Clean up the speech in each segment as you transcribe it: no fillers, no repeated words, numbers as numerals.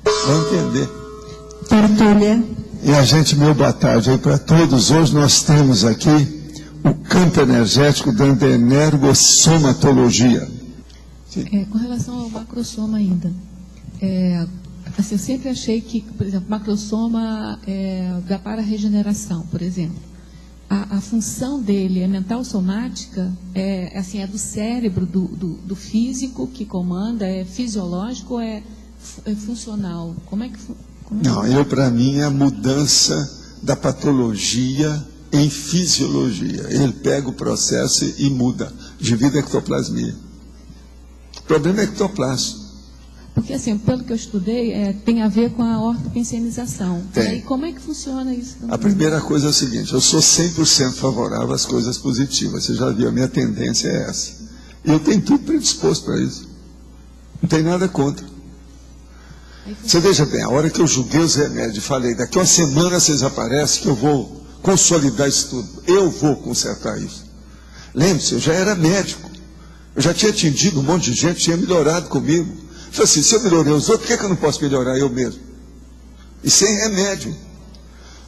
Vai entender. Tertúlia. E a gente, meu boa tarde aí para todos. Hoje nós temos aqui o campo energético da energossomatologia. Com relação ao macrosoma ainda, assim, eu sempre achei que, por exemplo, macrosoma dá para regeneração, por exemplo. A função dele é mental somática, é do cérebro, do físico que comanda, é fisiológico ou é funcional? Como é que Não, para mim é a mudança da patologia em fisiologia. Ele pega o processo e muda, divide a ectoplasmia. O problema é ectoplasma. Porque, assim, pelo que eu estudei, tem a ver com a ortopensenização. Tem. E como é que funciona isso? A primeira coisa é o seguinte: eu sou 100% favorável às coisas positivas. Você já viu, a minha tendência é essa. E eu tenho tudo predisposto para isso. Não tem nada contra. Você veja bem, a hora que eu julguei os remédios e falei, daqui a uma semana vocês aparecem que eu vou consolidar isso tudo. Eu vou consertar isso. Lembre-se, eu já era médico. Eu já tinha atendido um monte de gente, tinha melhorado comigo. Eu falei assim, se eu melhorei os outros, por que eu não posso melhorar eu mesmo? E sem remédio.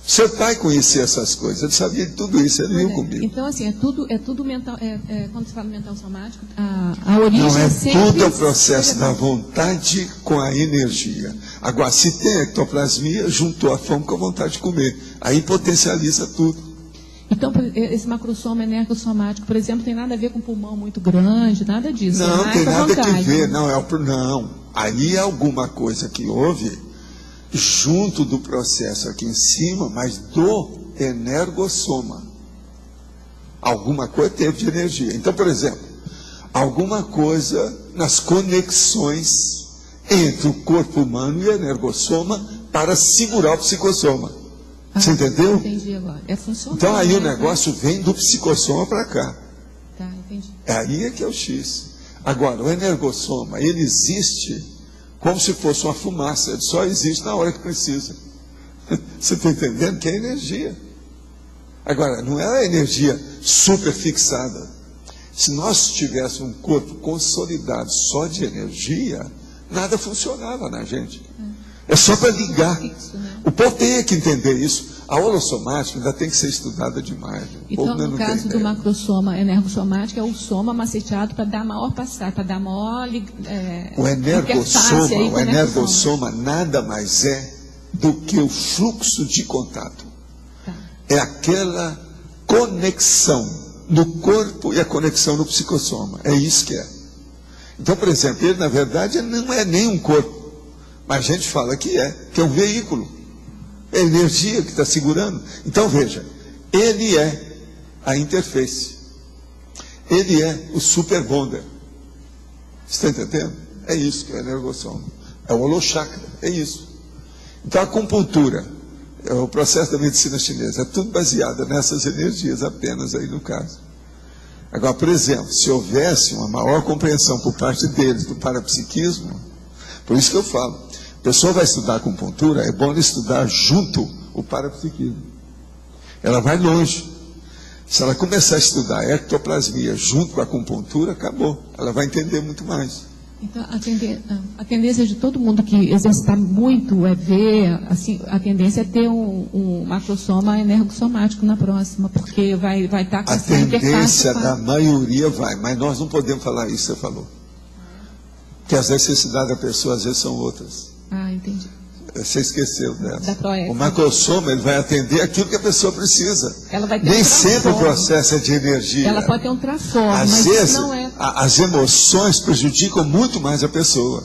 Seu pai conhecia essas coisas, ele sabia de tudo isso, ele viu comigo. Então, assim, é tudo mental, quando se fala mental somático, a origem não, é sempre... tudo o processo da vontade com a energia. Agora, se tem ectoplasmia, juntou a fome com a vontade de comer. Aí potencializa tudo. Então, esse macrosoma energossomático, por exemplo, tem nada a ver com pulmão muito grande, nada disso. Não, tem nada que ver. Não, aí é alguma coisa que houve junto do processo aqui em cima, mas do energossoma. Alguma coisa teve de energia. Então, por exemplo, alguma coisa nas conexões entre o corpo humano e o energossoma para segurar o psicossoma. Você entendeu? Entendi agora. É funcional. Então aí o negócio vem do psicossoma para cá. Tá, entendi. Aí é que é o X. Agora, o energossoma, ele existe como se fosse uma fumaça. Ele só existe na hora que precisa. Você está entendendo? Que é energia. Agora, não é a energia super fixada. Se nós tivéssemos um corpo consolidado só de energia, nada funcionava na gente. É só para ligar. O povo tem que entender isso. A holossomática ainda tem que ser estudada demais. Então, no caso do macrosoma energossomático, é o soma maceteado para dar maior passagem, para dar maior... o energossoma nada mais é do que o fluxo de contato. Tá. É aquela conexão no corpo e a conexão no psicossoma. É isso que é. Então, por exemplo, ele na verdade não é nem um corpo. Mas a gente fala que é um veículo. É a energia que está segurando. Então veja, ele é a interface. Ele é o super bonder. Você está entendendo? É isso que é o energossoma. É o holochakra, é isso. Então a acupuntura, é o processo da medicina chinesa, é tudo baseado nessas energias apenas aí no caso. Agora, por exemplo, se houvesse uma maior compreensão por parte deles do parapsiquismo, por isso que eu falo, a pessoa vai estudar acupuntura, é bom estudar junto o parapsiquismo. Ela vai longe. Se ela começar a estudar ectoplasmia junto com a acupuntura, acabou. Ela vai entender muito mais. Então, a tendência de todo mundo que exercitar muito é ver, assim, a tendência é ter um macrosoma energossomático na próxima, porque vai estar com essa interface. A tendência da maioria vai, mas nós não podemos falar isso, você falou. Porque as necessidades da pessoa às vezes são outras. Ah, entendi. Você esqueceu dessa. Da o macrosoma, ele vai atender aquilo que a pessoa precisa. Ela vai ter nem sempre o processo é de energia. Ela pode ter um trafor, às vezes, não é. As emoções prejudicam muito mais a pessoa.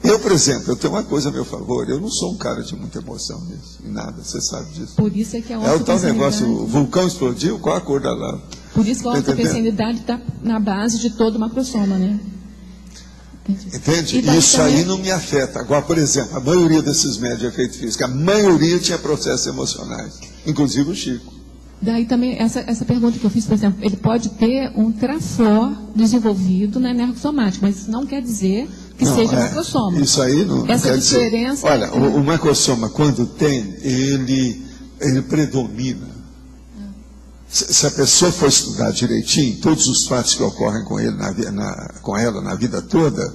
Eu, por exemplo, eu tenho uma coisa a meu favor, eu não sou um cara de muita emoção nisso, em nada, você sabe disso. Por isso é que a o tal negócio, o vulcão explodiu, qual a cor da lava? Por isso que a ortopensenidade está na base de todo o macrosoma, né? Entende? Isso aí não me afeta. Agora, por exemplo, a maioria desses médios de efeito físico, a maioria tinha processos emocionais, inclusive o Chico. Daí também, essa pergunta que eu fiz, por exemplo, ele pode ter um trafor desenvolvido na energossomática, mas isso não quer dizer que seja macrossoma. Isso aí não essa quer diferença. Dizer. Olha, o macrossoma, quando tem, ele predomina. Se a pessoa for estudar direitinho, todos os fatos que ocorrem com ele com ela na vida toda,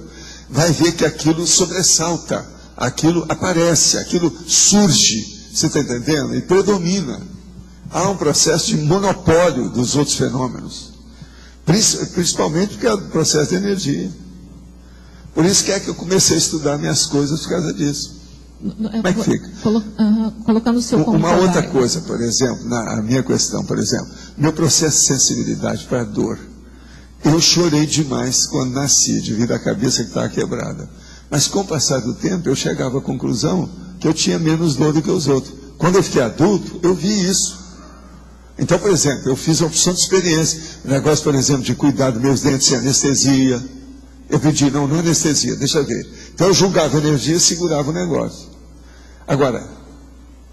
vai ver que aquilo sobressalta aquilo aparece, aquilo surge, você está entendendo? E predomina. Há um processo de monopólio dos outros fenômenos, principalmente porque é o processo de energia. Por isso que eu comecei a estudar minhas coisas por causa disso. Como é que fica? Colocando o seu Uma outra coisa, por exemplo, na minha questão, por exemplo, meu processo de sensibilidade para a dor. Eu chorei demais quando nasci, devido à cabeça que estava quebrada. Mas com o passar do tempo, eu chegava à conclusão que eu tinha menos dor do que os outros. Quando eu fiquei adulto, eu vi isso. Então, por exemplo, eu fiz uma opção de experiência. O negócio, por exemplo, de cuidar dos meus dentes sem anestesia. Eu pedi, não anestesia, deixa eu ver. Então eu julgava a energia e segurava o negócio. Agora,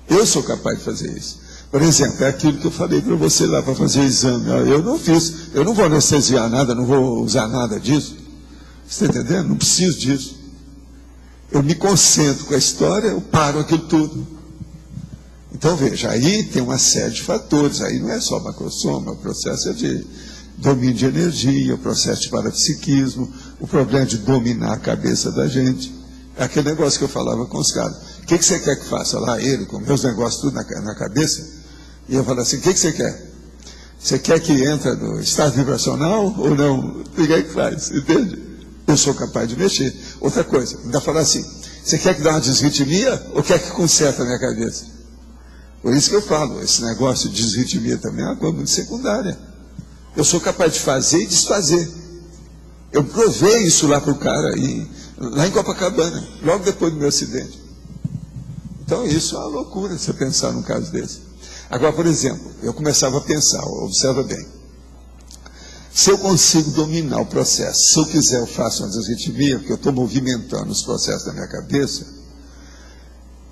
eu sou capaz de fazer isso. Por exemplo, é aquilo que eu falei para você lá para fazer o exame. Eu não fiz, eu não vou anestesiar nada, não vou usar nada disso. Você está entendendo? Não preciso disso. Eu me concentro com a história, eu paro aquilo tudo. Então veja, aí tem uma série de fatores, aí não é só macrosoma, o processo é de domínio de energia, o processo de parapsiquismo, o problema de dominar a cabeça da gente. É aquele negócio que eu falava com os caras. O que você quer que faça? Lá ele, com meus negócios tudo na cabeça. E eu falo assim, o que você quer? Você quer que entre no estado vibracional ou não? O que é que faz? Entende? Eu sou capaz de mexer. Outra coisa, ainda falar assim, você quer que dê uma desritmia ou quer que conserte a minha cabeça? Por isso que eu falo, esse negócio de desritmia também é uma coisa muito secundária. Eu sou capaz de fazer e desfazer. Eu provei isso lá para o cara, lá em Copacabana, logo depois do meu acidente. Então isso é uma loucura, você pensar num caso desse. Agora, por exemplo, eu começava a pensar, observa bem. Se eu consigo dominar o processo, se eu quiser eu faço uma desritmia, porque eu estou movimentando os processos da minha cabeça,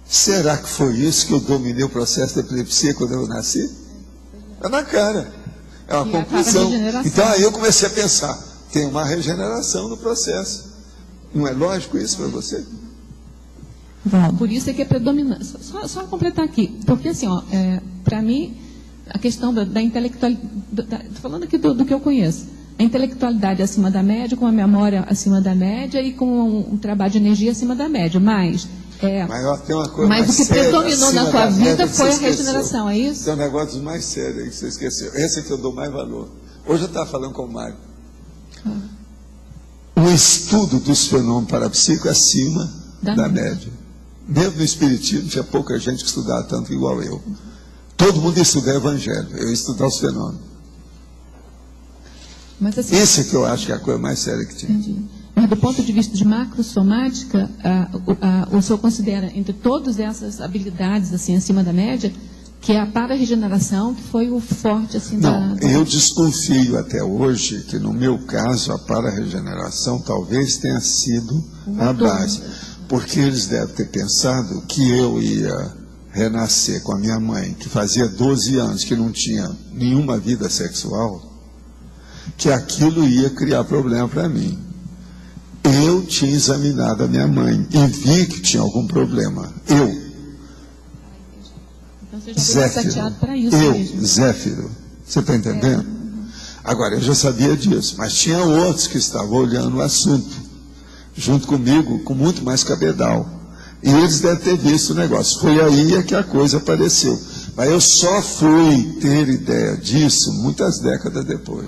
será que foi isso que eu dominei o processo da epilepsia quando eu nasci? É na cara. É uma conclusão. Então aí eu comecei a pensar, tem uma regeneração no processo. Não é lógico isso para você? Por isso é que é predominante. Só completar aqui, porque assim, para mim, a questão da intelectualidade, estou falando aqui do que eu conheço, a intelectualidade acima da média, com a memória acima da média e com um trabalho de energia acima da média, mas tem uma coisa mas o que predominou na tua vida foi a regeneração, é isso? Tem um negócio mais sério aí que você esqueceu. Esse é que eu dou mais valor. Hoje eu estava falando com o Mário. O estudo dos fenômenos parapsíquicos acima da média. Mesmo no Espiritismo, tinha pouca gente que estudava tanto igual eu. Todo mundo ia estudar Evangelho, eu ia estudar os fenômenos. Mas, assim, esse é que eu acho que é a coisa mais séria que tinha. Entendi. Mas do ponto de vista de macrosomática, o senhor considera, entre todas essas habilidades assim, acima da média, que é a para-regeneração que foi o forte assim Não, eu desconfio até hoje que no meu caso a para-regeneração talvez tenha sido a base. Porque eles devem ter pensado que eu ia renascer com a minha mãe, que fazia 12 anos, que não tinha nenhuma vida sexual, que aquilo ia criar problema para mim. Eu tinha examinado a minha mãe e vi que tinha algum problema. Então você já Zéfiro, chateado para isso mesmo. Zéfiro, você está entendendo? Agora, eu já sabia disso, mas tinha outros que estavam olhando o assunto junto comigo, com muito mais cabedal. E eles devem ter visto o negócio. Foi aí que a coisa apareceu. Mas eu só fui ter ideia disso muitas décadas depois.